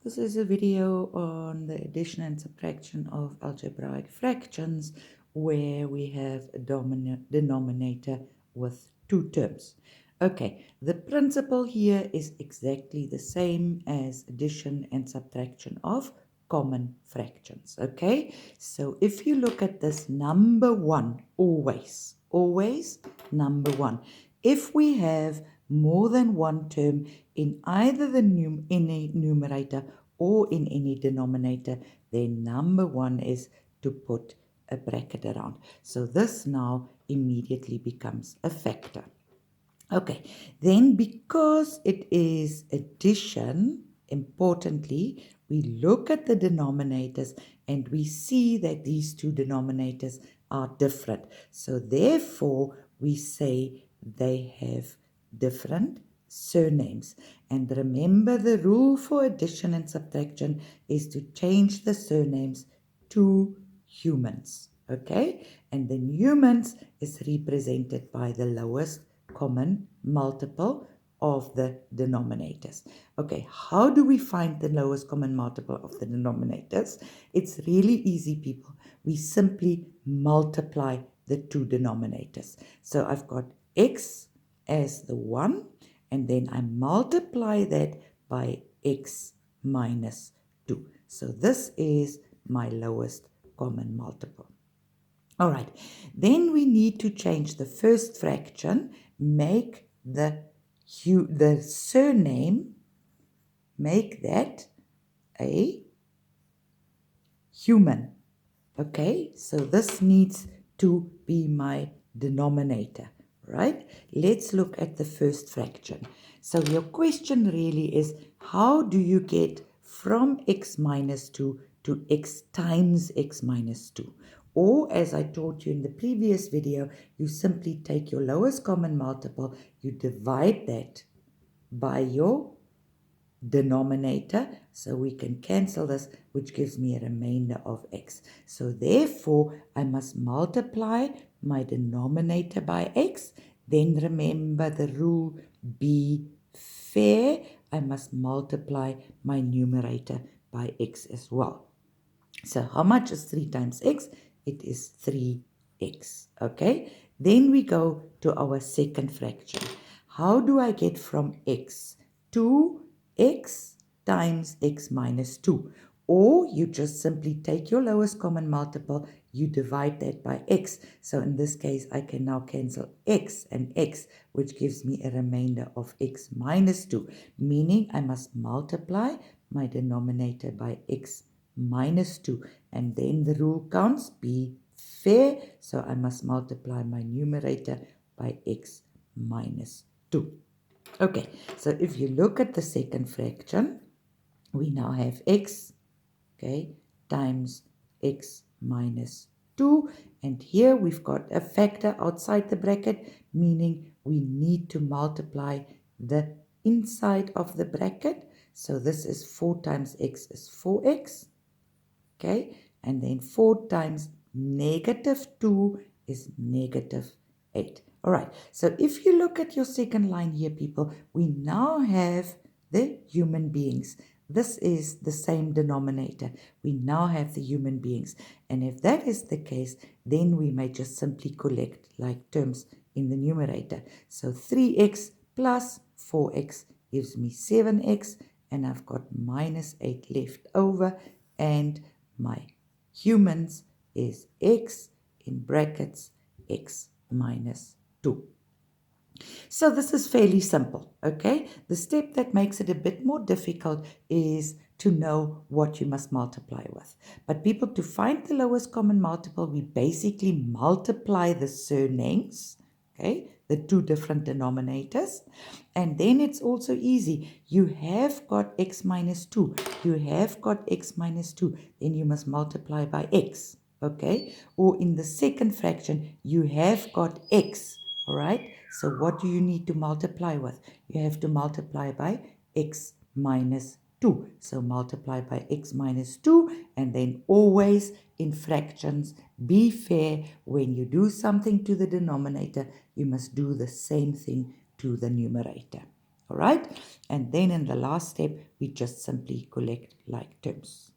This is a video on the addition and subtraction of algebraic fractions where we have a denominator with two terms. Okay, the principle here is exactly the same as addition and subtraction of common fractions. Okay, so if you look at this number one, always number one. If we have more than one term in either the any numerator or in any denominator, then number one is to put a bracket around. So this now immediately becomes a factor. Okay, then because it is addition, importantly, we look at the denominators and we see that these two denominators are different. So therefore, we say they have different surnames. And remember, the rule for addition and subtraction is to change the surnames to humans. Okay, and then humans is represented by the lowest common multiple of the denominators. Okay, how do we find the lowest common multiple of the denominators? It's really easy, people. We simply multiply the two denominators. So I've got x as the 1, and then I multiply that by x minus 2. So this is my lowest common multiple. All right, then we need to change the first fraction, make the surname, make that a human. Okay, so this needs to be my denominator, right? Let's look at the first fraction. So your question really is, how do you get from x minus 2 to x times x minus 2? Or, as I taught you in the previous video, you simply take your lowest common multiple, you divide that by your denominator, so we can cancel this, which gives me a remainder of x. So therefore, I must multiply my denominator by x. Then remember the rule, be fair. I must multiply my numerator by x as well. So how much is 3 times x? It is 3x. Okay, then we go to our second fraction. How do I get from x to x times x minus 2? Or you just simply take your lowest common multiple, you divide that by x. So in this case, I can now cancel x and x, which gives me a remainder of x minus 2, meaning I must multiply my denominator by x minus 2, and then the rule counts, be fair, so I must multiply my numerator by x minus 2. Okay, so if you look at the second fraction, we now have x, okay, times x minus 2, and here we've got a factor outside the bracket, meaning we need to multiply the inside of the bracket. So this is 4 times x is 4x. Okay, and then 4 times negative 2 is negative 8. All right, so if you look at your second line here, people, we now have the human beings. This is the same denominator. We now have the human beings. And if that is the case, then we may just simply collect like terms in the numerator. So 3x plus 4x gives me 7x, and I've got minus 8 left over, and my humans is x in brackets x minus 2. So this is fairly simple, okay? The step that makes it a bit more difficult is to know what you must multiply with. But people, to find the lowest common multiple, we basically multiply the surnames, okay? The two different denominators. And then it's also easy. You have got x minus 2. You have got x minus 2. Then you must multiply by x, okay? Or in the second fraction, you have got x, all right? So what do you need to multiply with? You have to multiply by x minus 2. So multiply by x minus 2, and then always in fractions, be fair. When you do something to the denominator, you must do the same thing to the numerator. All right, and then in the last step, we just simply collect like terms.